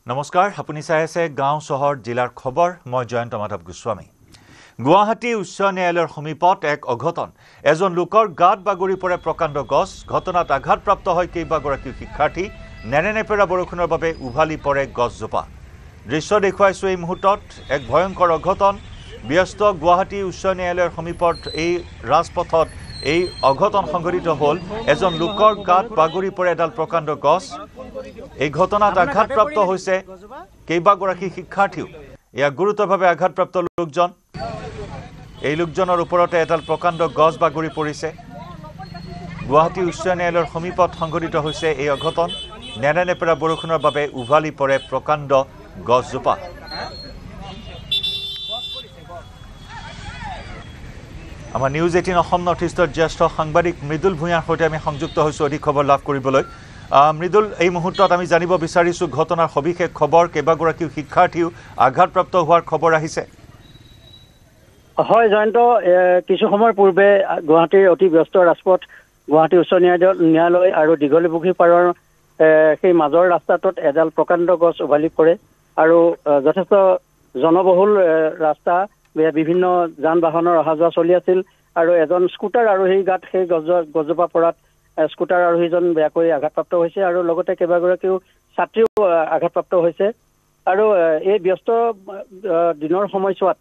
নমস্কাৰ আপুনি চাই আছে গাঁও চহৰ জিলাৰ খবৰ মই জয়ন্ত মাধৱ গোস্বামী গুৱাহাটী উচ্চ ন্যায়ালয়ৰ সমীপত এক অঘটন এজন লোকৰ গাত বাগৰি পৰে প্ৰকাণ্ড গছ ঘটনাত আঘাতপ্ৰাপ্ত হয় কেইবাগৰাকী শিক্ষাৰ্থী নেৰেনেপেৰা বৰষুণৰ বাবে উভালি পৰে গছজোপা দৃশ্য দেখুৱাইছো এই মুহূৰ্তত এক ভয়ংকৰ অঘটন ব্যস্ত গুৱাহাটী উচ্চ ন্যায়ালয়ৰ সমীপত এই ৰাজপথত এই অঘটন সংঘটিত হল এজন লোকৰ গাত বাগৰি পৰে এডাল প্ৰকাণ্ড গছ এই ঘটনাত আঘাতপ্ৰাপ্ত হৈছে কেইবাগৰাকী শিক্ষাৰ্থীও ইয়া গুৰুতৰভাৱে আঘাতপ্ৰাপ্ত লোকজন এই লোকজনৰ ওপৰতে এডাল প্ৰকাণ্ড গছ বাগৰি পৰিছে গুৱাহাটী উচ্চ ন্যায়ালয়ৰ সমীপত সংঘটিত হৈছে এই অঘটন নেৰেনেপেৰা বৰষুণৰ বাবে উভালি পৰে প্ৰকাণ্ড গছজোপা আমাৰ নিউজ 18 অসম নৰ্থ ইষ্টৰ জ্যেষ্ঠ সাংবাদিক মৃদুল ভূঞাৰ সৈতে আমি সংযুক্ত হৈছো অধিক খবৰ লাভ কৰিবলৈ মৃদুল এই মুহূৰ্তত আমি জানিব বিচাৰিছো ঘটনাৰ সবিশেষ খবৰ কেইবাগৰাকী শিক্ষাৰ্থীও আঘাতপ্ৰাপ্ত হোৱাৰ খবৰ আহিছে হয় জয়ন্ত কিছু সময় পূৰ্বে গুৱাহাটীৰ অতি ব্যস্ত ৰাজপথ গুৱাহাটী উচ্চ ন্যায়ালয় আৰু দীঘলীপুখুৰী পাৰৰ সেই মাজৰ ৰাস্তাটোত এডাল প্ৰকাণ্ড গছ উভালি পৰে আৰু যথেষ্ট জনবহুল ৰাস্তা বিভিন্ন যান বাহনৰ অহা যোৱা চলি আছিল আৰু এজন স্কুটাৰ আৰোহী গাত সেই গছজোপা পৰাত স্কুটাৰ আৰোহীজন বেয়াকৈ আঘাতপ্ৰাপ্ত হৈছে আৰু লগতে কেইবাগৰাকীও ছাত্ৰীও আঘাতপ্ৰাপ্ত হৈছে আৰু এই ব্যস্ত দিনৰ সময়ছোৱাত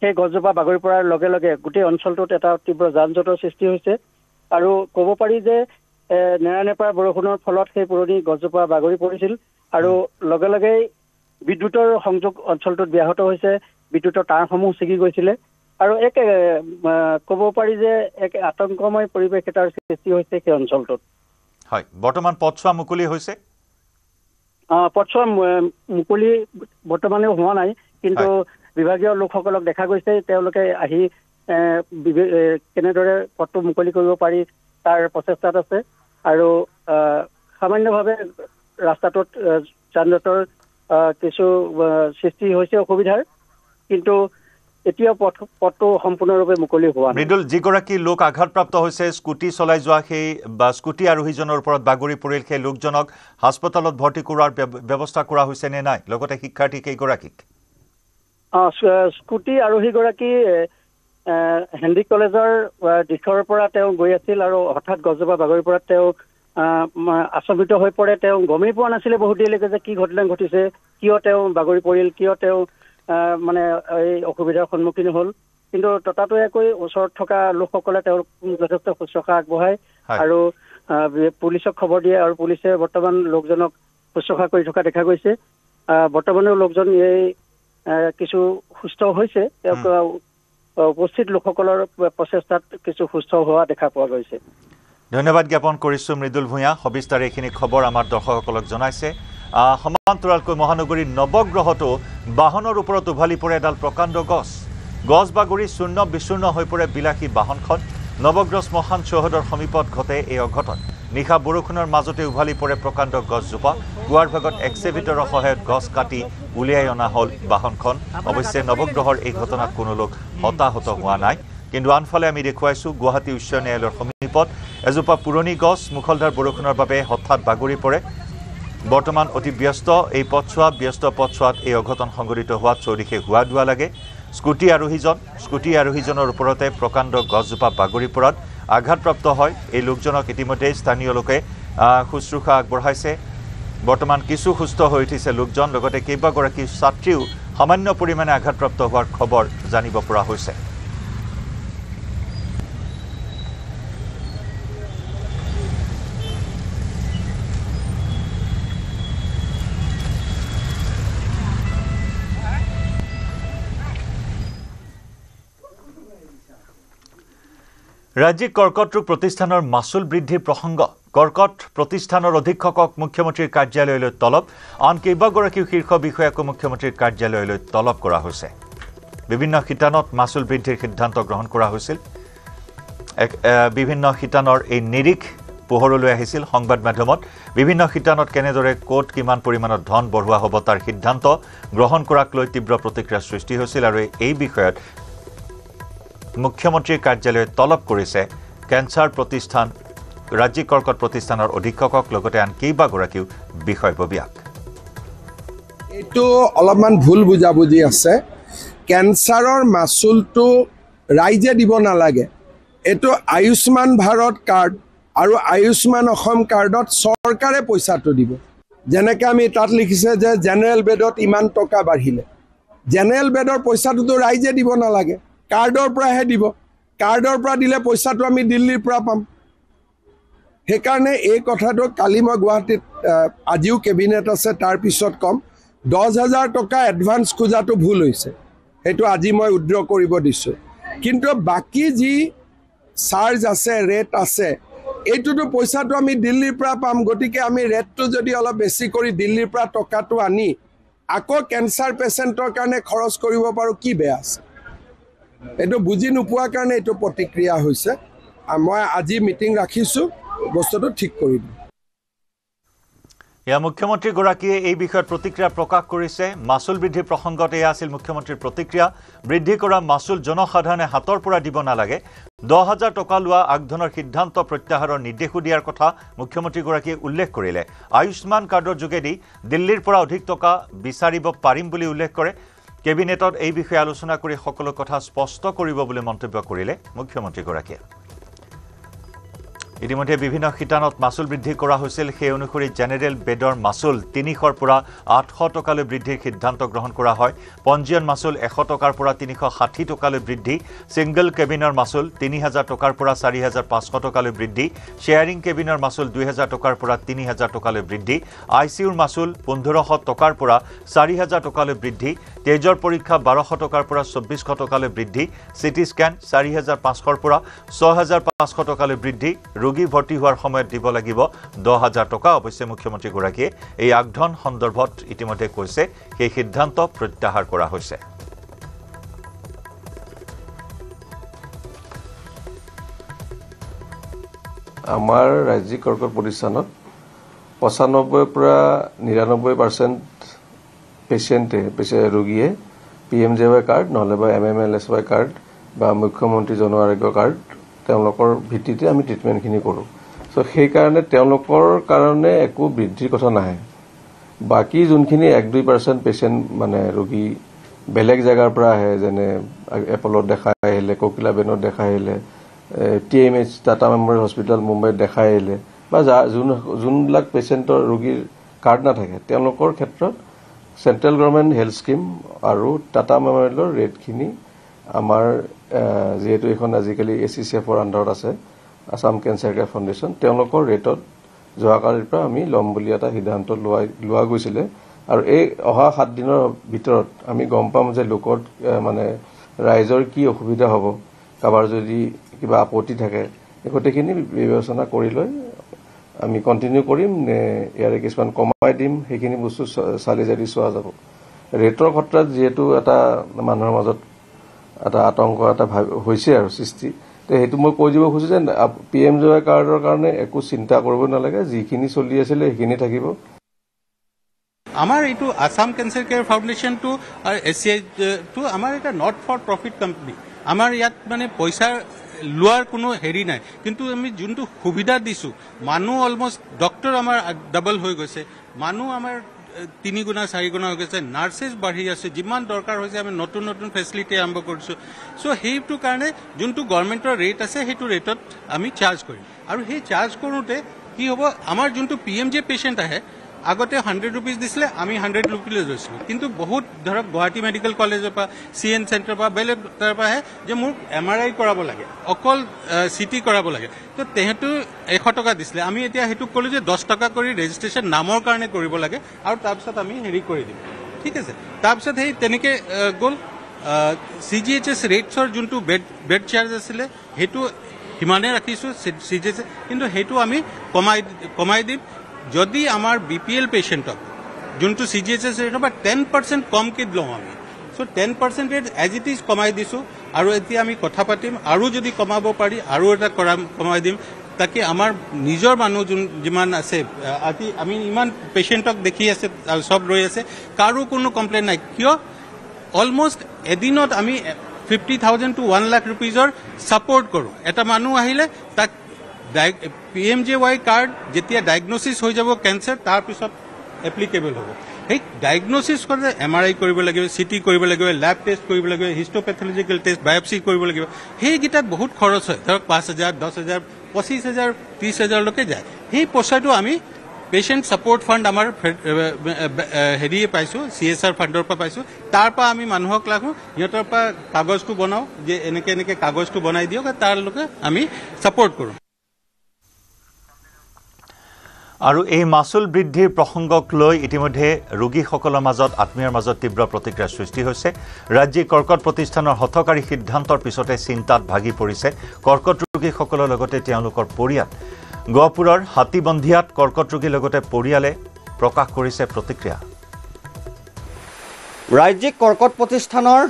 সেই গছজোপা বাগৰি পৰাৰ লগে লগে গোটেই অঞ্চলটোত এটা তীব্ৰ যান জঁটৰ সৃষ্টি হৈছে আৰু ক'ব পাৰি যে নেৰানেপেৰা বৰষুণৰ ফলত সেই পুৰণি গছজোপা বাগৰি পৰিছিল আৰু লগে লগে বিদ্যুতৰ সংযোগ অঞ্চলটোত ব্যাহত হৈছে বিদ্যুতৰ তাঁৰসমূহ ছিগি গৈছিলে আৰু এক ক'ব পাৰি যে এক আতংকময় পৰিৱেশ এটাৰ সৃষ্টি হৈছে সেই অঞ্চলটোত হয় বৰ্তমান পথছোৱা মুকলি হৈছে পথছোৱা মুকলি বৰ্তমানে হোৱা নাই কিন্তু বিভাগীয় লোকসকলক দেখা গৈছে তেওঁলোকে আহি কেনেদৰে পথটো মুকলি কৰিব পাৰি তাৰ প্ৰচেষ্টাত আছে আৰু সামান্যভাৱে ৰাস্তাটোত যান জঁটৰ কিছু সৃষ্টি হৈছে অসুবিধাৰ কিন্তু এতিয়া পথটো সম্পূৰ্ণৰূপে মুকলি হোৱা নাই মৃদুল যিগৰাকী লোক আঘাতপ্ৰাপ্ত হৈছে স্কুটি চলাই যোৱা সেই বা স্কুটি আৰোহীজনৰ ওপৰত বাগৰি পৰিল সেই লোকজনক হাস্পতালত ভৰ্তি কৰাৰ ব্যৱস্থা কৰা হৈছে নে নাই লগতে শিক্ষাৰ্থী কেইগৰাকীক স্কুটি আৰোহীগৰাকী হেনৰি কলেজৰ দিশৰ পৰা তেওঁ গৈ আছিল আৰু হঠাৎ গছজোপা বাগৰি পৰাত তেওঁ আচম্বিত হৈ পৰে তেওঁ গমেই পোৱা নাছিলে বহুত দেৰিলৈকে যে কি ঘটনা ঘটিছে কিয় তেওঁ বাগৰি পৰিল কিয় তেওঁ মানে এই অসুবিধাৰ সন্মুখীন হ'ল কিন্তু ততাতৈয়াকৈ ওচৰত থকা লোকসকলে তেওঁলোক যথেষ্ট শুশ্ৰূষা আগবঢ়ায় আৰু পুলিচক খবৰ দিয়ে আৰু পুলিচে বৰ্তমান লোকজনক শুশ্ৰূষা কৰি থকা দেখা গৈছে বৰ্তমানেও লোকজন এই কিছু সুস্থ হৈছে তেওঁক উপস্থিত লোকসকলৰ প্ৰচেষ্টাত কিছু সুস্থ হোৱা দেখা পোৱা গৈছে ধন্যবাদ জ্ঞাপন কৰিছো মৃদুল ভূঞা সবিস্তাৰে এইখিনি খবৰ আমাৰ দৰ্শকসকলক জনাইছে সমান্তৰালকৈ মহানগৰীৰ নৱগ্ৰহতো বাহনৰ ওপৰত উভালি পৰে এডাল প্ৰকাণ্ড গছ বাগৰি চূৰ্ণ বিচূৰ্ণ হৈ পৰে বিলাসী বাহনখন নৱগ্ৰহ শ্মশান চৌহদৰ সমীপত ঘটে এই অঘটন নিশা বৰষুণৰ মাজতে উভালি পৰে প্ৰকাণ্ড গছজোপা পুৱাৰ ভাগত এক্সেভিটৰৰ সহায়ত গছ কাটি উলিয়াই অনা হ'ল বাহনখন অৱশ্যে নৱগ্ৰহৰ এই ঘটনাত কোনো লোক হতাহত হোৱা নাই কিন্তু আনফালে আমি দেখুৱাইছো গুৱাহাটী উচ্চ ন্যায়ালয়ৰ সমীপত এজোপা পুৰণি গছ মুখলধাৰ বৰষুণৰ বাবে হঠাৎ বাগৰি পৰে বৰ্তমান অতি ব্যস্ত এই পথছোৱাত এই অঘটন সংঘটিত হোৱাত চৌদিশে হোৱা দোৱা লাগে স্কুটি আৰোহীজনৰ ওপৰতে প্ৰকাণ্ড গছজোপা বাগৰি পৰাত আঘাতপ্ৰাপ্ত হয় এই লোকজনক ইতিমধ্যে স্থানীয় লোকে শুশ্ৰূষা আগবঢ়াইছে বৰ্তমান কিছু সুস্থ হৈ উঠিছে লোকজন লগতে কেইবাগৰাকী ছাত্ৰীও সামান্য পৰিমাণে আঘাতপ্ৰাপ্ত হোৱাৰ খবৰ জানিব পৰা হৈছে ৰাজ্যিক কৰ্কট ৰোগ প্ৰতিষ্ঠানৰ মাচুল বৃদ্ধিৰ প্ৰসংগ কৰ্কট প্ৰতিষ্ঠানৰ অধীক্ষকক মুখ্যমন্ত্ৰীৰ কাৰ্যালয়লৈ তলব আন কেইবাগৰাকী শীৰ্ষ বিষয়াকো মুখ্যমন্ত্ৰীৰ কাৰ্যালয়লৈ তলব কৰা হৈছে বিভিন্ন শিতানত মাচুল বৃদ্ধিৰ সিদ্ধান্ত গ্ৰহণ কৰা হৈছিল বিভিন্ন শিতানৰ এই নিৰিখ পোহৰলৈ আহিছিল সংবাদ মাধ্যমত বিভিন্ন শিতানত কেনেদৰে কোট কিমান পৰিমাণৰ ধন বঢ়োৱা হ'ব তাৰ সিদ্ধান্ত গ্ৰহণ কৰাক লৈ তীব্ৰ প্ৰতিক্ৰিয়াৰ সৃষ্টি হৈছিল আৰু এই বিষয়ত মুখ্যমন্ত্ৰীৰ কাৰ্যালয়ে তলব কৰিছে কেন্সাৰ প্ৰতিষ্ঠান ৰাজ্যিক কৰ্কট প্ৰতিষ্ঠানৰ অধীক্ষকক লগতে আন কেইবাগৰাকীও বিষয়ববীয়াক এইটো অলপমান ভুল বুজাবুজি আছে কেন্সাৰৰ মাচুলটো ৰাইজে দিব নালাগে এইটো আয়ুষ্মান ভাৰত কাৰ্ড আৰু আয়ুষ্মান অসম কাৰ্ডত চৰকাৰে পইচাটো দিব যেনেকৈ আমি তাত লিখিছে যে জেনেৰেল বেডত ইমান টকা বাঢ়িলে জেনেৰেল বেডৰ পইচাটোতো ৰাইজে দিব নালাগে কাৰ্ডৰ পৰাহে দিব কাৰ্ডৰ পৰা দিলে পইচাটো আমি দিল্লীৰ পৰা পাম সেইকাৰণে এই কথাটো কালি মই গুৱাহাটীত আজিও কেবিনেট আছে তাৰ পিছত কম 10,000 টকা এডভান্স খোজাটো ভুল হৈছে সেইটো আজি মই উদ্ৰ কৰিব দিছোঁ কিন্তু বাকি যি চাৰ্জ আছে ৰেট আছে এইটোতো পইচাটো আমি দিল্লীৰ পৰা পাম গতিকে আমি ৰেটটো যদি অলপ বেছি কৰি দিল্লীৰ পৰা টকাটো আনি আকৌ কেন্সাৰ পেচেণ্টৰ কাৰণে খৰচ কৰিব পাৰোঁ কি বেয়া আছে এইটো বুজি নোপোৱাৰ কাৰণে এইটো প্ৰতিক্ৰিয়া হৈছে মই আজি মিটিং ৰাখিছোঁ বস্তুটো ঠিক কৰি দিম মুখ্যমন্ত্ৰীগৰাকীয়ে এই বিষয়ত প্ৰতিক্ৰিয়া প্ৰকাশ কৰিছে মাচুল বৃদ্ধি প্ৰসংগত এয়া আছিল মুখ্যমন্ত্ৰীৰ প্ৰতিক্ৰিয়া বৃদ্ধি কৰা মাচুল জনসাধাৰণে হাতৰ পৰা দিব নালাগে 10,000 টকা লোৱা আগধনৰ সিদ্ধান্ত প্ৰত্যাহাৰৰ নিৰ্দেশো দিয়াৰ কথা মুখ্যমন্ত্ৰীগৰাকীয়ে উল্লেখ কৰিলে আয়ুষ্মান কাৰ্ডৰ যোগেদি দিল্লীৰ পৰা অধিক টকা বিচাৰিব পাৰিম বুলি উল্লেখ কৰে কেবিনেটত এই বিষয়ে আলোচনা কৰি সকলো কথা স্পষ্ট কৰিব বুলি মন্তব্য কৰিলে মুখ্যমন্ত্ৰীগৰাকীয়ে ইতিমধ্যে বিভিন্ন শিতানত মাচুল বৃদ্ধি কৰা হৈছিল সেই অনুসৰি জেনেৰেল বেডৰ মাচুল 300ৰ পৰা 800 টকালৈ বৃদ্ধিৰ সিদ্ধান্ত গ্ৰহণ কৰা হয় পঞ্জীয়ন মাচুল 100 টকাৰ পৰা 360 টকালৈ বৃদ্ধি সিংগল কেবিনৰ মাচুল 3000 টকাৰ পৰা 4500 টকালৈ বৃদ্ধি শেয়াৰিং কেবিনৰ মাচুল 2000 টকাৰ পৰা 3000 টকালৈ বৃদ্ধি আইচিইউৰ মাচুল 1500 টকাৰ পৰা 4000 টকালৈ বৃদ্ধি তেজৰ পৰীক্ষা 1200 টকাৰ পৰা 2400 টকালৈ বৃদ্ধি সিটি স্ক্যান 4500ৰ পৰা 6500 টকালৈ বৃদ্ধি ৰোগী ভৰ্তি হোৱাৰ সময়ত দিব লাগিব 10,000 টকা অৱশ্যে মুখ্যমন্ত্ৰীগৰাকীয়ে এই আগধন সন্দৰ্ভত ইতিমধ্যে কৈছে সেই সিদ্ধান্ত প্ৰত্যাহাৰ কৰা হৈছে আমাৰ ৰাজ্যিক কৰ্কট প্ৰতিষ্ঠানত 95 পৰা 99% পেশেন্টে ৰোগীয়ে PMJY কাৰ্ড নহলে বা MMLSY কাৰ্ড বা মুখ্যমন্ত্ৰী জন আৰোগ্য কাৰ্ড তেওঁলোকৰ ভিত্তিতে আমি ট্ৰিটমেন্টখিনি কৰো সো সেই কাৰণে তেওঁলোকৰ কাৰণে একো বৃদ্ধিৰ কথা নাহে বাকি যোনখিনি 1-2% পেশেন্ট মানে ৰোগী বেলেগ জায়গাৰ পৰা আহে যেনে এপলত দেখাই আহিলে কোকিলাবেনত দেখাই আহিলে TMH টাটা মেমৰিয়েল হস্পিটেল মুম্বাইত দেখাই আহিলে বা যোনবিলাক পেশেন্টৰ ৰোগীৰ কাৰ্ড নাথাকে তেওঁলোকৰ ক্ষেত্ৰত সেন্ট্ৰেল গভৰ্নমেন্ট হেলথ স্কিম আৰু টাটা মেমৰিয়েলৰ ৰেটখিনি আমাৰ যেহেতু এখন আজিকালি ACCFৰ আন্ডাৰত আছে আসাম কেন্সাৰ কেয়াৰ ফাউণ্ডেশ্যন তেওঁলোকৰ ৰেটত যোৱাকালিৰ পৰা আমি লম বুলি এটা সিদ্ধান্ত লোৱা গৈছিলে আৰু এই অহা 7 দিনৰ ভিতৰত আমি গম পাম যে লোকৰ মানে ৰাইজৰ কি অসুবিধা হ'ব কাবাৰ যদি কিবা আপত্তি থাকে একোটেখিনি বিবেচনা কৰি লৈ আমি কন্টিনিউ কৰিম নে ইয়াৰে কিছুমান কমাই দিম সেইখিনি বস্তু চালি জাৰি চোৱা যাব ৰেটৰ ক্ষেত্ৰত যেহেতু এটা মানুহৰ মাজত এটা আতংক এটা হৈছে আৰু সৃষ্টি তে হেতু মই কৈ দিব খুজিছো যে PMJY কাৰ্ডৰ কাৰণে একো চিন্তা কৰিব নালাগে যিখিনি চলি আছিল সেইখিনি থাকিব আমাৰ এইটো Assam cancer care foundation too আৰু SCI টু আমাৰ এটা নট ফৰ প্ৰফিট কোম্পানী আমাৰ ইয়াত মানে পইচা লোৱাৰ কোনো হেৰি নাই কিন্তু আমি যোনটো সুবিধা দিছো মানুহ অলমোস্ট ডক্টৰ আমাৰ ডাবল হৈ গৈছে মানুহ আমাৰ 3 গুণা 4 গুণা হৈ গৈছে নাৰ্ছেছ বাঢ়ি আছে যিমান দৰকাৰ হৈছে আমি নতুন নতুন ফেচিলিটি আৰম্ভ কৰিছো সো সেইটো কাৰণে যোনটো গভৰ্নমেন্টৰ ৰেট আছে সেইটো ৰেটত আমি চাৰ্জ কৰিম আৰু সেই চাৰ্জ কৰোতে কি হ'ব আমাৰ যোনটো PMJ পেশেন্ট আহে আগতে 100 rupees দিছিলে আমি 100 rupees লৈছিলো কিন্তু বহুত ধৰক গুৱাহাটী মেডিকেল কলেজৰ পৰা CN চেণ্টাৰ পৰা বেলেগ তাৰ পৰা যে মোৰ MRI কৰাব লাগে অকল CT কৰাব লাগে তো তেহেতু 100 টকা দিছিলে আমি এতিয়া হেতু কলো যে 10 টকা কৰি ৰেজিষ্ট্ৰেচন নামৰ কাৰণে কৰিব লাগে আৰু তাৰপিছত আমি হেৰি কৰি দিম ঠিক আছে তাৰপিছত সেই তেনেকে গল CGHS ৰেটছৰ যোনটো বেড চাৰ্জ আছিলে হেতু হিমানে ৰাখিছো CGHS কিন্তু হেতু আমি কমাই দিম যদি আমাৰ BPL পেশেন্টক যোনটো CGHS ৰেট বা 10% কমকে লওঁ আমি so 10% rate as it is কমাই দিছো আৰু এতিয়া আমি কথা পাতিম আৰু যদি কমাব পাৰি আৰু এটা কমাই দিম তাকে আমাৰ নিজৰ মানুহ যিমান আছে আমি ইমান পেশেন্টক দেখি আছে সব ৰৈ আছে কাৰো কোনো কমপ্লেইন নাই কিয় অলমোস্ট এদিনত আমি 50,000 to 1 lakh rupeesৰ সাপোৰ্ট কৰো এটা মানুহ আহিলে তাক PMJY কাৰ্ড যেতিয়া ডায়াগনোসিস হৈ যাব ক্যান্সাৰ তাৰ পিছত এপ্লিকেবল হ'ব সেই ডায়েগনচিছ কৰোঁতে MRI কৰিব লাগিব, CT কৰিব লাগিব, ল্যাব টেষ্ট কৰিব লাগিব, হিষ্টোপেথলজিকেল টেষ্ট, বায়োপসি কৰিব লাগিব। সেইকেইটাত বহুত খৰচ হয়, ধৰক 5,000, 10,000, 25,000, 30,000লৈকে যায়। সেই পইচাটো আমি পেচেণ্ট ছাপৰ্ট ফাণ্ড আমাৰ হেৰিয়ে পাইছোঁ, CSR ফাণ্ডৰ পৰা পাইছোঁ। তাৰ পৰা আমি মানুহক লাগোঁ, সিহঁতৰ পৰা কাগজটো বনাওঁ যে এনেকৈ কাগজটো বনাই দিয়ক, তাৰলৈকে আমি ছাপৰ্ট কৰোঁ। আৰু এই মাচুল বৃদ্ধিৰ প্ৰসংগক লৈ ইতিমধ্যে ৰোগীসকলৰ মাজত আত্মীয়ৰ মাজত তীব্ৰ প্ৰতিক্ৰিয়াৰ সৃষ্টি হৈছে। ৰাজ্যিক কৰ্কট প্ৰতিষ্ঠানৰ হঠকাৰী সিদ্ধান্তৰ পিছতে চিন্তাত ভাগি পৰিছে কৰ্কট ৰোগীসকলৰ লগতে তেওঁলোকৰ পৰিয়াল। গহপুৰৰ হাতীবন্ধিয়াত কৰ্কট ৰোগীৰ লগতে পৰিয়ালে প্ৰকাশ কৰিছে প্ৰতিক্ৰিয়া। ৰাজ্যিক কৰ্কট প্ৰতিষ্ঠানৰ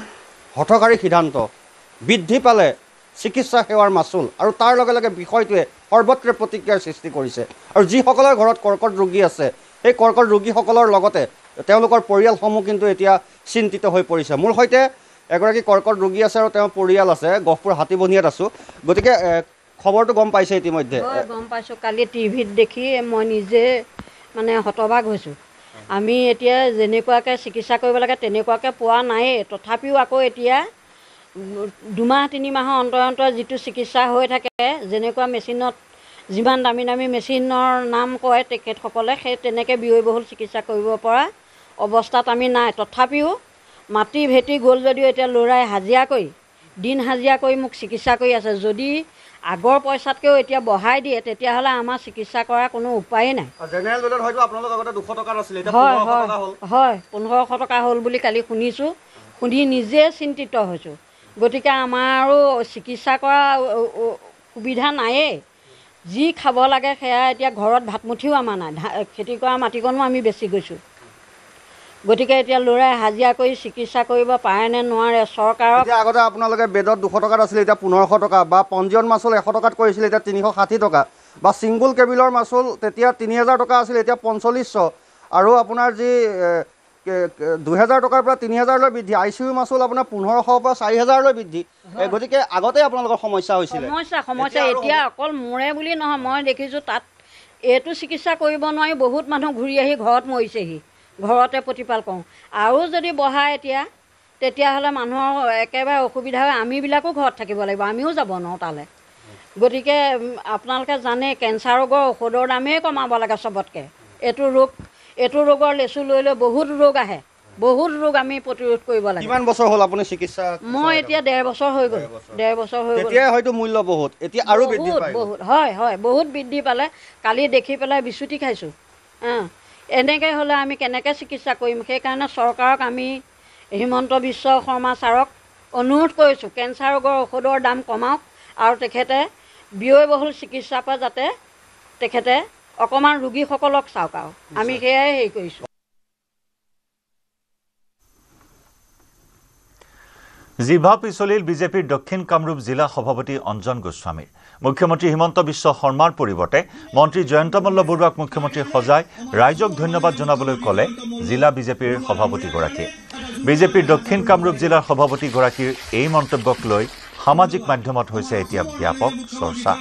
হঠকাৰী সিদ্ধান্ত বৃদ্ধি পালে চিকিৎসা সেৱাৰ মাচুল আৰু তাৰ লগে লগে বিষয়টোৱে সৰ্বত্ৰে প্ৰতিক্ৰিয়াৰ সৃষ্টি কৰিছে। আৰু যিসকলৰ ঘৰত কৰ্কট ৰোগী আছে সেই কৰ্কট ৰোগীসকলৰ লগতে তেওঁলোকৰ পৰিয়ালসমূহ কিন্তু এতিয়া চিন্তিত হৈ পৰিছে। মোৰ সৈতে এগৰাকী কৰ্কট ৰোগী আছে আৰু তেওঁৰ পৰিয়াল আছে। গহপুৰ হাতীবন্ধিয়াত আছোঁ। গতিকে খবৰটো গম পাইছে ইতিমধ্যে? গম পাইছোঁ। কালি টিভিত দেখি মই নিজে মানে হতবাক হৈছোঁ। আমি এতিয়া যেনেকুৱাকৈ চিকিৎসা কৰিব লাগে তেনেকুৱাকৈ পোৱা নায়েই। তথাপিও আকৌ এতিয়া 2-3 মাহৰ অন্তৰ যিটো চিকিৎসা হৈ থাকে, যেনেকুৱা মেচিনত যিমান দামী দামী মেচিনৰ নাম কয় তেখেতসকলে, সেই তেনেকৈ ব্যয়বহুল চিকিৎসা কৰিব পৰা অৱস্থাত আমি নাই। তথাপিও মাটি ভেটি গ'ল যদিও এতিয়া ল'ৰাই হাজিৰা কৰি দিন হাজিৰা কৰি মোক চিকিৎসা কৰি আছে। যদি আগৰ পইচাতকৈও এতিয়া বঢ়াই দিয়ে তেতিয়াহ'লে আমাৰ চিকিৎসা কৰাৰ কোনো উপায়েই নাই। জেনেৰেল বেডত হয়তো আপোনালোকৰ আগতে 200 টকা আছিলে, এতিয়া হয় 1500 টকা হ'ল। হয় 1500 টকা হ'ল বুলি কালি শুনিছোঁ। শুনি নিজে চিন্তিত হৈছোঁ। গতিকে আমাৰো চিকিৎসা কৰা সুবিধা নায়েই। যি খাব লাগে সেয়া এতিয়া ঘৰত ভাতমুঠিও আমাৰ নাই। খেতি কৰা মাটিকণো আমি বেছি গৈছোঁ। গতিকে এতিয়া ল'ৰাই হাজিৰা কৰি চিকিৎসা কৰিব পাৰে নে নোৱাৰে চৰকাৰক। আগতে আপোনালোকে বেডত 200 টকাত আছিলে, এতিয়া 1500 টকা, বা পঞ্জীয়ন মাচুল 100 টকাত কৰিছিলে, এতিয়া 360 টকা, বা ছিংগুল কেবিলৰ মাচুল তেতিয়া 3000 টকা আছিলে, এতিয়া 4500, আৰু আপোনাৰ যি 2000 টকাৰ পৰা 3000লৈ বৃদ্ধি, ICU মাচুল আপোনাৰ 1500 পৰা 4000লৈ বৃদ্ধি। গতিকে আগতে আপোনালোকৰ সমস্যা হৈছিলে। সমস্যা এতিয়া অকল মোৰে বুলি নহয়, মই দেখিছোঁ তাত এইটো চিকিৎসা কৰিব নোৱাৰি বহুত মানুহ ঘূৰি আহি ঘৰত মৰিছেহি। ঘৰতে প্ৰতিপাল কৰোঁ। আৰু যদি বঢ়াই এতিয়া তেতিয়াহ'লে মানুহৰ একেবাৰে অসুবিধা হয়। আমিবিলাকো ঘৰত থাকিব লাগিব, আমিও যাব নোৱাৰোঁ তালৈ। গতিকে আপোনালোকে জানে কেঞ্চাৰ ৰোগৰ ঔষধৰ দামেই কমাব লাগে চবতকৈ। এইটো ৰোগৰ লেচু লৈ লৈ বহুত ৰোগ আহে, বহুত ৰোগ আমি প্ৰতিৰোধ কৰিব লাগে। কিমান বছৰ হ'ল আপুনি চিকিৎসা? মই এতিয়া 1.5 বছৰ হৈ গ'ল। 1.5 বছৰ হৈ গ'ল। এতিয়া হয়তো মূল্য বহুত, এতিয়া আৰু বৃদ্ধি পায়। বহুত হয় বহুত বৃদ্ধি পালে। কালি দেখি পেলাই বিচুতি খাইছোঁ। এনেকৈ হ'লে আমি কেনেকৈ চিকিৎসা কৰিম? সেইকাৰণে চৰকাৰক আমি হিমন্ত বিশ্ব শৰ্মা ছাৰক অনুৰোধ কৰিছোঁ কেঞ্চাৰ ৰোগৰ ঔষধৰ দাম কমাওক আৰু তেখেতে ব্যয়বহুল চিকিৎসাৰ পৰা যাতে তেখেতে অকণমান ৰোগীসকলক চাওক। আৰু আমি সেয়াই হেৰি কৰিছোঁ। জিভা পিছলিল বিজেপিৰ দক্ষিণ কামৰূপ জিলা সভাপতি অঞ্জন গোস্বামীৰ। মুখ্যমন্ত্ৰী হিমন্ত বিশ্ব শৰ্মাৰ পৰিৱৰ্তে মন্ত্ৰী জয়ন্ত মল্ল বৰুৱাক মুখ্যমন্ত্ৰী সজাই ৰাইজক ধন্যবাদ জনাবলৈ ক'লে জিলা বিজেপিৰ সভাপতিগৰাকীয়ে। বিজেপিৰ দক্ষিণ কামৰূপ জিলাৰ সভাপতিগৰাকীৰ এই মন্তব্যক লৈ সামাজিক মাধ্যমত হৈছে এতিয়া ব্যাপক চৰ্চা।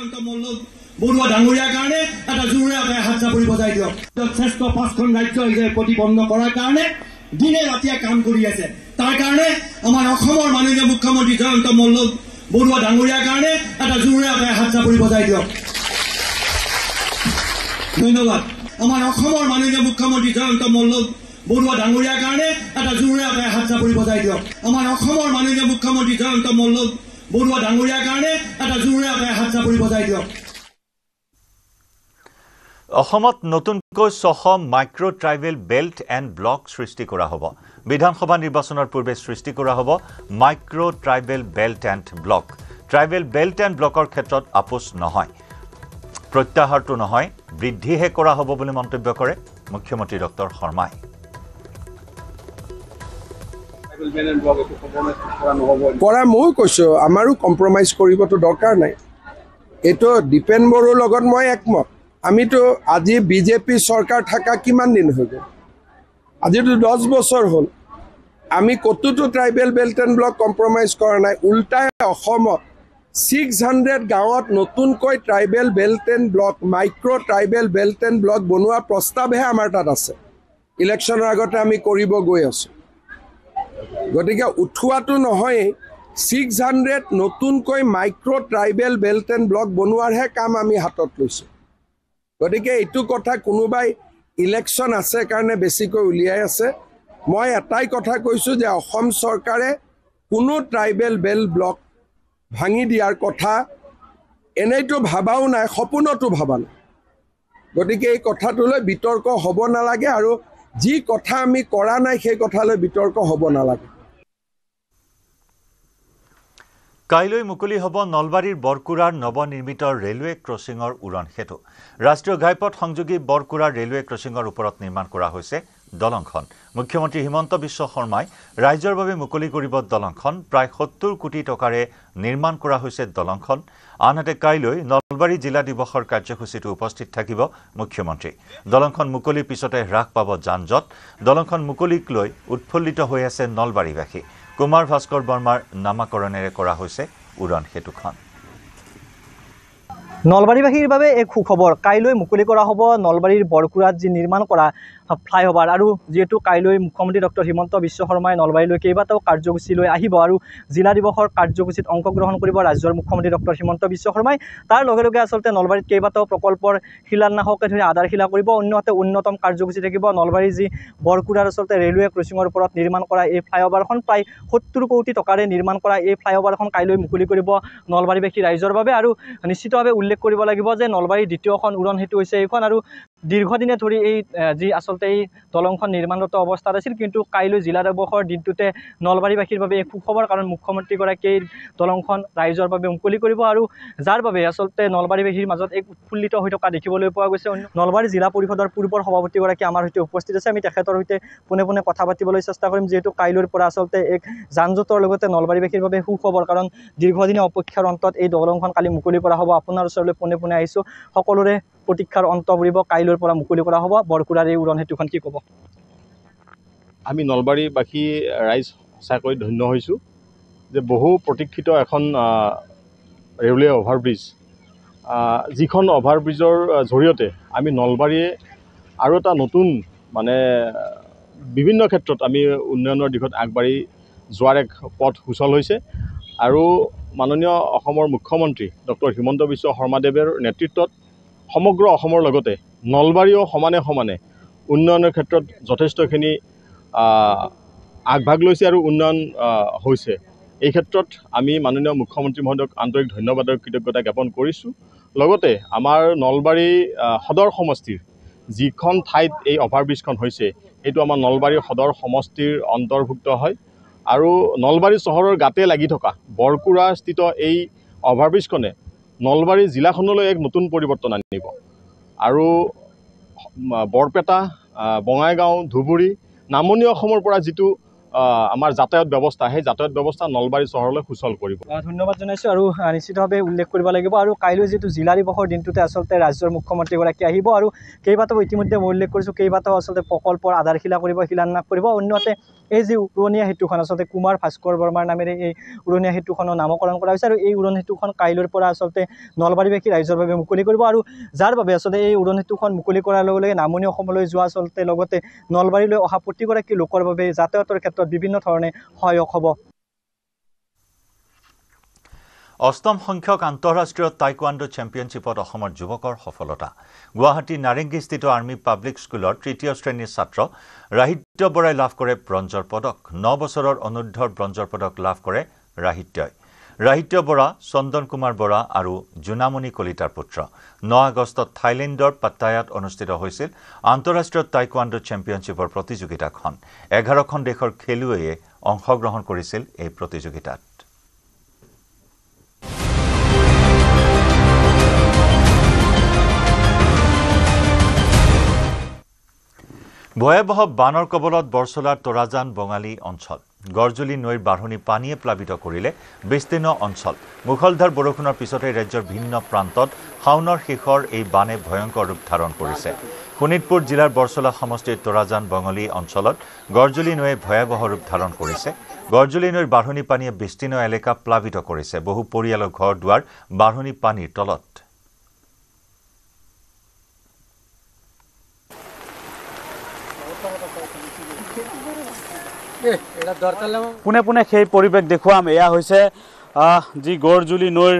বৰুৱা ডাঙৰীয়াৰ কাৰণে এটা জোৰে হাত চাপৰি বজাই দিয়ক। শ্ৰেষ্ঠ 5খন ৰাজ্য প্ৰতিবন্ধ কৰাৰ কাৰণে দিনে ৰাতিয়ে কাম কৰি আছে। তাৰ কাৰণে আমাৰ অসমৰ মাননীয় মুখ্যমন্ত্ৰী জয়ন্ত মল্ল বৰুৱা ডাঙৰীয়াৰ কাৰণে এটা জোৰে হাত চাপৰি বজাই দিয়ক। ধন্যবাদ। আমাৰ অসমৰ মাননীয় মুখ্যমন্ত্ৰী জয়ন্ত মল্ল বৰুৱা ডাঙৰীয়াৰ কাৰণে এটা জোৰে হাত চাপৰি বজাই দিয়ক। আমাৰ অসমৰ মাননীয় মুখ্যমন্ত্ৰী জয়ন্ত মল্ল বৰুৱা ডাঙৰীয়াৰ কাৰণে এটা জোৰে হাত চাপৰি বজাই দিয়ক। অসমত নতুনকৈ 600 micro' tribal belt and block সৃষ্টি কৰা হ'ব। বিধানসভা নিৰ্বাচনৰ পূৰ্বে সৃষ্টি কৰা হ'ব micro' tribal belt and block. Tribal belt and ব্লকৰ ক্ষেত্ৰত আপোচ নহয়, প্ৰত্যাহাৰটো নহয়, বৃদ্ধিহে কৰা হ'ব বুলি মন্তব্য কৰে মুখ্যমন্ত্ৰী ডক্টৰ শৰ্মাই। পৰা ময়ো কৈছোঁ, আমাৰো কম্প্ৰমাইজ কৰিবতো দৰকাৰ নাই। এইটো দীপেন বড়োৰ লগত মই একমত। আমিতো আজি বিজেপি চৰকাৰ থকা কিমান দিন হৈ গ'ল? আজিতো 10 বছৰ হ'ল। আমি ক'তোতো tribal belt and block compromise কৰা নাই। উল্টাই অসমত 600 গাঁৱত নতুনকৈ tribal belt and block, micro' tribal belt and block বনোৱাৰ প্ৰস্তাৱহে আমাৰ তাত আছে। ইলেকশ্যনৰ আগতে আমি কৰিব গৈ আছোঁ গতিকে উঠোৱাটো নহয় 600 নতুনকৈ micro tribal belt and block বনোৱাৰহে কাম আমি হাতত লৈছোঁ গতিকে এইটো কথা কোনোবাই ইলেকশ্যন আছে কাৰণে বেছিকৈ উলিয়াই আছে মই এটাই কথা কৈছোঁ যে অসম চৰকাৰে কোনো ট্ৰাইবেল বেল্ট ব্লক ভাঙি দিয়াৰ কথা এনেইতো ভাবাও নাই সপোনতো ভাবা নাই গতিকে এই কথাটোলৈ বিতৰ্ক হ'ব নালাগে আৰু যি কথা আমি কৰা নাই সেই কথালৈ বিতৰ্ক হ'ব নালাগে কাইলৈ মুকলি হ'ব নলবাৰীৰ বৰকুৰাৰ নৱনিৰ্মিত ৰেলৱে ক্ৰছিঙৰ উৰণ সেতু ৰাষ্ট্ৰীয় ঘাইপথ সংযোগী বৰকুৰাৰ ৰেলৱে ক্ৰছিঙৰ ওপৰত নিৰ্মাণ কৰা হৈছে দলংখন মুখ্যমন্ত্ৰী হিমন্ত বিশ্ব শৰ্মাই ৰাজ্যৰ বাবে মুকলি কৰিব দলংখন প্ৰায় 70 কোটি টকাৰে নিৰ্মাণ কৰা হৈছে দলংখন আনহাতে কাইলৈ নলবাৰী জিলা দিৱসৰ কাৰ্যসূচীত উপস্থিত থাকিব মুখ্যমন্ত্ৰী দলংখন মুকলিৰ পিছতে হ্ৰাস পাব যানজঁট দলংখন মুকলিক লৈ উৎফুল্লিত হৈ আছে নলবাৰীবাসী কুমাৰ ভাস্কৰ বৰ্মাৰ নামাকৰণেৰে কৰা হৈছে উৰণ সেতুখন নলবাৰীবাসীৰ বাবে এক সুখবৰ কাইলৈ মুকলি কৰা হ'ব নলবাৰীৰ বৰকুৰাত যি নিৰ্মাণ কৰা ফ্লাইঅভাৰ আৰু যেহেতু কাইলৈ মুখ্যমন্ত্ৰী ডক্টৰ হিমন্ত বিশ্ব শৰ্মাই নলবাৰীলৈ কেইবাটাও কাৰ্যসূচী লৈ আহিব আৰু জিলা দিৱসৰ কাৰ্যসূচীত অংশগ্ৰহণ কৰিব ৰাজ্যৰ মুখ্যমন্ত্ৰী ডক্টৰ হিমন্ত বিশ্ব শৰ্মাই তাৰ লগে লগে আচলতে নলবাৰীত কেইবাটাও প্ৰকল্পৰ শিলান্যাসকে ধৰি আধাৰশিলা কৰিব অন্যহাতে উন্নতম কাৰ্যসূচী থাকিব নলবাৰীৰ যি বৰকুৰাৰ আচলতে ৰেলৱে ক্ৰছিঙৰ ওপৰত নিৰ্মাণ কৰা এই ফ্লাইঅভাৰখন প্ৰায় 70 কোটি টকাৰে নিৰ্মাণ কৰা এই ফ্লাইঅভাৰখন কাইলৈ মুকলি কৰিব নলবাৰীবাসী ৰাইজৰ বাবে আৰু নিশ্চিতভাৱে উল্লেখ কৰিব লাগিব যে নলবাৰীৰ দ্বিতীয়খন উৰণ সেতু হৈছে এইখন আৰু দীৰ্ঘদিনে ধৰি এই যি আচলতে এই দলংখন নিৰ্মাণৰত অৱস্থাত আছিল কিন্তু কাইলৈ জিলা দিৱসৰ দিনটোতে নলবাৰীবাসীৰ বাবে এক সুখবৰ কাৰণ মুখ্যমন্ত্ৰীগৰাকীয়ে দলংখন ৰাইজৰ বাবে মুকলি কৰিব আৰু যাৰ বাবে আচলতে নলবাৰীবাসীৰ মাজত এক উৎফুল্লিত হৈ থকা দেখিবলৈ পোৱা গৈছে নলবাৰী জিলা পৰিষদৰ পূৰ্বৰ সভাপতিগৰাকী আমাৰ সৈতে উপস্থিত আছে আমি তেখেতৰ সৈতে পোনে পোনে কথা পাতিবলৈ চেষ্টা কৰিম যিহেতু কাইলৈৰ পৰা আচলতে এক যানজঁটৰ লগতে নলবাৰীবাসীৰ বাবে সুখবৰ কাৰণ দীৰ্ঘদিনীয়া অপেক্ষাৰ অন্তত এই দলংখন কালি মুকলি কৰা হ'ব আপোনাৰ ওচৰলৈ পোনে পোনে আহিছোঁ সকলোৰে প্ৰতীক্ষাৰ অন্ত পৰিব কাইলৈৰ পৰা মুকলি কৰা হ'ব বৰকুৰাৰ এই উৰণ সেতুখন কি ক'ব আমি নলবাৰীবাসী ৰাইজ সঁচাকৈ ধন্য হৈছোঁ যে বহু প্ৰতীক্ষিত এখন ৰেলৱে অভাৰব্ৰিজ যিখন অভাৰব্ৰিজৰ জৰিয়তে আমি নলবাৰীয়ে আৰু এটা নতুন মানে বিভিন্ন ক্ষেত্ৰত আমি উন্নয়নৰ দিশত আগবাঢ়ি যোৱাৰ এক পথ সুচল হৈছে আৰু মাননীয় অসমৰ মুখ্যমন্ত্ৰী ডক্টৰ হিমন্ত বিশ্ব শৰ্মাদেৱৰ নেতৃত্বত সমগ্ৰ অসমৰ লগতে নলবাৰীও সমানে সমানে উন্নয়নৰ ক্ষেত্ৰত যথেষ্টখিনি আগভাগ লৈছে আৰু উন্নয়ন হৈছে এই ক্ষেত্ৰত আমি মাননীয় মুখ্যমন্ত্ৰী মহোদয়ক আন্তৰিক ধন্যবাদ আৰু কৃতজ্ঞতা জ্ঞাপন কৰিছোঁ লগতে আমাৰ নলবাৰী সদৰ সমষ্টিৰ যিখন ঠাইত এই অভাৰব্ৰিজখন হৈছে এইটো আমাৰ নলবাৰী সদৰ সমষ্টিৰ অন্তৰ্ভুক্ত হয় আৰু নলবাৰী চহৰৰ গাতে লাগি থকা বৰকুৰাস্থিত এই অভাৰব্ৰিজখনে নলবাৰী জিলাখনলৈ এক নতুন পৰিৱৰ্তন আনিব আৰু বৰপেটা বঙাইগাঁও ধুবুৰী নামনি অসমৰ পৰা যিটো আমাৰ যাতায়াত ব্যৱস্থা সেই যাতায়াত ব্যৱস্থা নলবাৰী চহৰলৈ সুচল কৰিব ধন্যবাদ জনাইছোঁ আৰু নিশ্চিতভাৱে উল্লেখ কৰিব লাগিব আৰু কাইলৈ যিটো জিলা দিৱসৰ দিনটোতে আচলতে ৰাজ্যৰ মুখ্যমন্ত্ৰীগৰাকী আহিব আৰু কেইবাটাও ইতিমধ্যে মই উল্লেখ কৰিছোঁ কেইবাটাও আচলতে প্ৰকল্পৰ আধাৰশিলা কৰিব শিলান্যাস কৰিব অন্যহাতে এই যি উৰণীয়া সেতুখন আচলতে কুমাৰ ভাস্কৰ বৰ্মাৰ নামেৰে এই উৰণীয়া সেতুখনৰ নামকৰণ কৰা হৈছে আৰু এই উৰণ সেতুখন কাইলৈৰ পৰা আচলতে নলবাৰীবাসী ৰাইজৰ বাবে মুকলি কৰিব আৰু যাৰ বাবে আচলতে এই উৰণ সেতুখন মুকলি কৰাৰ লগে লগে নামনি অসমলৈ যোৱা আচলতে লগতে নলবাৰীলৈ অহা প্ৰতিগৰাকী লোকৰ বাবে যাতায়াতৰ ক্ষেত্ৰত বিভিন্ন ধৰণে সহায়ক হ'ব অষ্টম সংখ্যক আন্তঃৰাষ্ট্ৰীয় টাইকোৱাণ্ডো চেম্পিয়নশ্বিপত অসমৰ যুৱকৰ সফলতা গুৱাহাটীৰ নাৰেংগীস্থিত আৰ্মি পাব্লিক স্কুলৰ তৃতীয় শ্ৰেণীৰ ছাত্ৰ ৰাহিত্য বৰাই লাভ কৰে ব্ৰঞ্জৰ পদক 9 বছৰৰ অনুৰ্ধৰ ব্ৰঞ্জৰ পদক লাভ কৰে ৰাহিত্যই ৰাহিত্য বৰা চন্দন কুমাৰ বৰা আৰু জুনামণি কলিতাৰ পুত্ৰ 9 আগষ্টত থাইলেণ্ডৰ পাটায়াত অনুষ্ঠিত হৈছিল আন্তঃৰাষ্ট্ৰীয় টাইকোৱাণ্ডো চেম্পিয়নশ্বিপৰ প্ৰতিযোগিতাখন 11খন দেশৰ খেলুৱৈয়ে অংশগ্ৰহণ কৰিছিল এই প্ৰতিযোগিতাত ভয়াবহ বানৰ কবলত বৰছলাৰ তৰাজান বঙালী অঞ্চল গড়জুলি নৈৰ বাঢ়নী পানীয়ে প্লাবিত কৰিলে বিস্তীৰ্ণ অঞ্চল মুখলধাৰ বৰষুণৰ পিছতে ৰাজ্যৰ ভিন্ন প্ৰান্তত শাওনৰ শেষৰ এই বানে ভয়ংকৰ ৰূপ ধাৰণ কৰিছে শোণিতপুৰ জিলাৰ বৰছলা সমষ্টিৰ তৰাজান বঙালী অঞ্চলত গড়জুলি নৈয়ে ভয়াবহ ৰূপ ধাৰণ কৰিছে গড়জুলি নৈৰ বাঢ়নী পানীয়ে বিস্তীৰ্ণ এলেকা প্লাবিত কৰিছে বহু পৰিয়ালৰ ঘৰ দুৱাৰ বাঢ়নী পানীৰ তলত পোনে পোনে সেই পৰিৱেশ দেখুৱাম। এয়া হৈছে যি গড়জুলি নৈৰ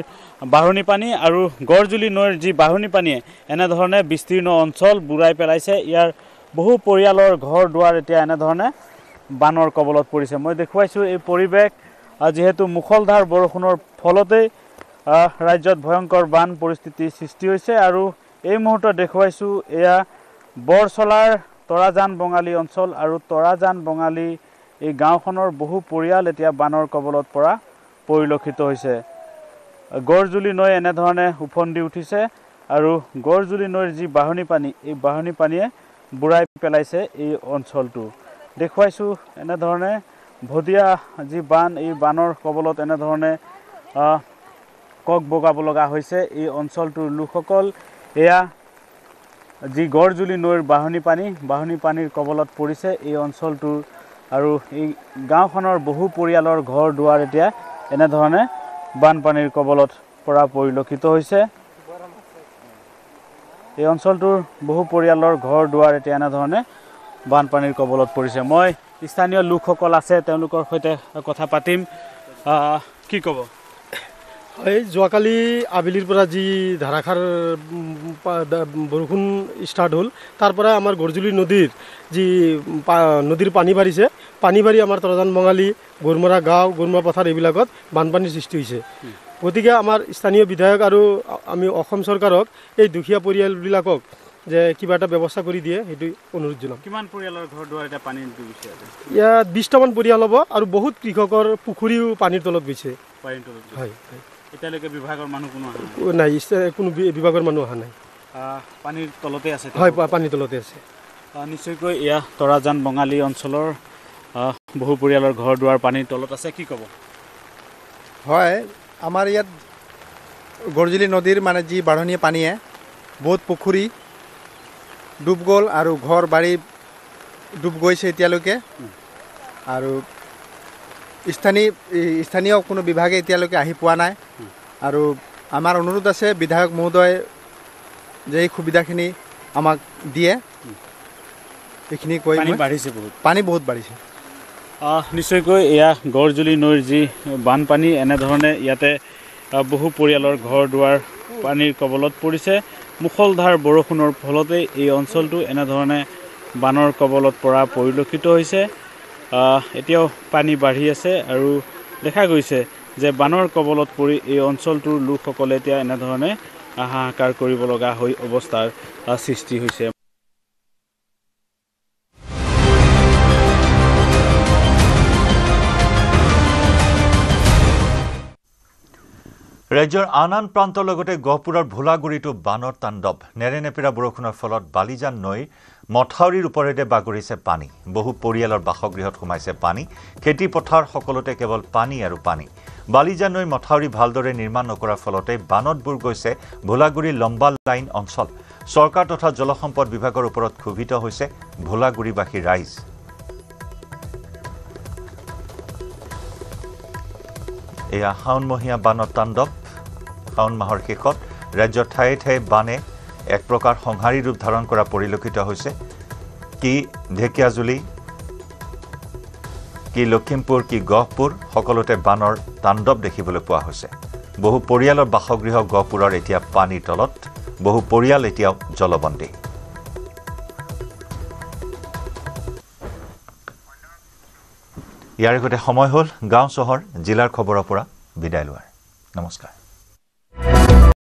বাঢ়নি পানী আৰু গড়জুলি নৈৰ যি বাঢ়নি পানীয়ে এনেধৰণে বিস্তীৰ্ণ অঞ্চল বুৰাই পেলাইছে। ইয়াৰ বহু পৰিয়ালৰ ঘৰ দুৱাৰ এতিয়া এনেধৰণে বানৰ কবলত পৰিছে। মই দেখুৱাইছোঁ এই পৰিৱেশ যিহেতু মুখলধাৰ বৰষুণৰ ফলতেই ৰাজ্যত ভয়ংকৰ বান পৰিস্থিতিৰ সৃষ্টি হৈছে। আৰু এই মুহূৰ্তত দেখুৱাইছোঁ এয়া বৰচলাৰ তৰাজান বঙালী অঞ্চল আৰু তৰাজান বঙালী এই গাঁওখনৰ বহু পৰিয়াল এতিয়া বানৰ কবলত পৰা পৰিলক্ষিত হৈছে। গড়জুলি নৈ এনেধৰণে উফন্দি উঠিছে আৰু গড়জুলি নৈৰ যি বাঢ়নি পানী এই বাঢ়নি পানীয়ে বুৰাই পেলাইছে এই অঞ্চলটো। দেখুৱাইছোঁ এনেধৰণে ভদিয়া যি বান এই বানৰ কবলত এনেধৰণে কক বগাব লগা হৈছে এই অঞ্চলটোৰ লোকসকল। এয়া যি গড়জুলি নৈৰ বাঢ়নি পানীৰ কবলত পৰিছে এই অঞ্চলটোৰ আৰু এই গাঁওখনৰ বহু পৰিয়ালৰ ঘৰ দুৱাৰ এতিয়া এনেধৰণে বানপানীৰ কবলত পৰা পৰিলক্ষিত হৈছে। এই অঞ্চলটোৰ বহু পৰিয়ালৰ ঘৰ দুৱাৰ এতিয়া এনেধৰণে বানপানীৰ কবলত পৰিছে। মই স্থানীয় লোকসকল আছে তেওঁলোকৰ সৈতে কথা পাতিম। কি ক'ব? এই যোৱাকালি আবেলিৰ পৰা যি ধাৰাসাৰ বৰষুণ ষ্টাৰ্ট হ'ল তাৰ পৰা আমাৰ গড়জুলি নদীৰ যি নদীৰ পানী বাঢ়িছে, পানী বাঢ়ি আমাৰ তৰাজান বঙালী, গড়মৰা গাঁও, গড়মৰা পথাৰ এইবিলাকত বানপানীৰ সৃষ্টি হৈছে। গতিকে আমাৰ স্থানীয় বিধায়ক আৰু আমি অসম চৰকাৰক এই দুখীয়া পৰিয়ালবিলাকক যে কিবা এটা ব্যৱস্থা কৰি দিয়ে সেইটো অনুৰোধ জনাম। কিমান পৰিয়ালৰ ঘৰ দুৱাৰ এতিয়া পানী ডুবিছে? ইয়াত 20টামান পৰিয়াল হ'ব আৰু বহুত কৃষকৰ পুখুৰীও পানীৰ তলত গৈছে। হয়, এতিয়ালৈকে বিভাগৰ মানুহ কোনো নাই, কোনো বিভাগৰ মানুহ অহা নাই। পানীৰ তলতে আছে? হয়, পানীৰ তলতে আছে। নিশ্চয়কৈ এয়া তৰাজান বঙালী অঞ্চলৰ বহু পৰিয়ালৰ ঘৰ দুৱাৰ পানীৰ তলত আছে। কি ক'ব? হয়, আমাৰ ইয়াত গড়জুলি নদীৰ মানে যি বাঢ়নি পানীয়ে বহুত পুখুৰী ডুব গ'ল আৰু ঘৰ বাৰী ডুব গৈছে এতিয়ালৈকে। আৰু স্থানীয় কোনো বিভাগে এতিয়ালৈকে আহি পোৱা নাই। আৰু আমাৰ অনুৰোধ আছে বিধায়ক মহোদয় যে এই সুবিধাখিনি আমাক দিয়ে। এইখিনি কৈ পানী বহুত বাঢ়িছে। নিশ্চয়কৈ এয়া গড়জুলি নৈৰ যি বানপানী এনেধৰণে ইয়াতে বহু পৰিয়ালৰ ঘৰ দুৱাৰ পানীৰ কবলত পৰিছে। মুখলধাৰ বৰষুণৰ ফলতেই এই অঞ্চলটো এনেধৰণে বানৰ কবলত পৰা পৰিলক্ষিত হৈছে। এতিয়াও পানী বাঢ়ি আছে আৰু দেখা গৈছে যে বানৰ কবলত পৰি এই অঞ্চলটোৰ লোকসকলে এতিয়া এনেধৰণে হাহাকাৰ কৰিব লগা হৈ অৱস্থাৰ সৃষ্টি হৈছে। ৰাজ্যৰ আন প্ৰান্তৰ লগতে গহপুৰৰ ভোলাগুৰিতো বানৰ তাণ্ডৱ। নেৰেনেপেৰা বৰষুণৰ ফলত বালিজান নৈৰ মথাউৰিৰ ওপৰেৰে বাগৰিছে পানী। বহু পৰিয়ালৰ বাসগৃহত সোমাইছে পানী। খেতি পথাৰ সকলোতে কেৱল পানী আৰু পানী। বালিজান নৈৰ মথাউৰি ভালদৰে নিৰ্মাণ নকৰাৰ ফলতে বানত বুৰ গৈছে ভোলাগুৰি লম্বা লাইন অঞ্চল। চৰকাৰ তথা জলসম্পদ বিভাগৰ ওপৰত ক্ষোভিত হৈছে ভোলাগুৰিবাসী ৰাইজ। এয়া শাওণমহীয়া বানৰ তাণ্ডৱ। শাওণ মাহৰ শেষত ৰাজ্যৰ ঠায়ে ঠায়ে বানে এক প্ৰকাৰ সংহাৰী ৰূপ ধাৰণ কৰা পৰিলক্ষিত হৈছে। কি ঢেকিয়াজুলি, কি লখিমপুৰ, কি গহপুৰ সকলোতে বানৰ তাণ্ডৱ দেখিবলৈ পোৱা হৈছে। বহু পৰিয়ালৰ বাসগৃহ গহপুৰৰ এতিয়া পানীৰ তলত। বহু পৰিয়াল এতিয়াও জলবন্দী। ইয়াৰ আগতে সময় হ'ল গাঁও চহৰ জিলাৰ খবৰৰ পৰা বিদায় লোৱাৰ। নমস্কাৰ।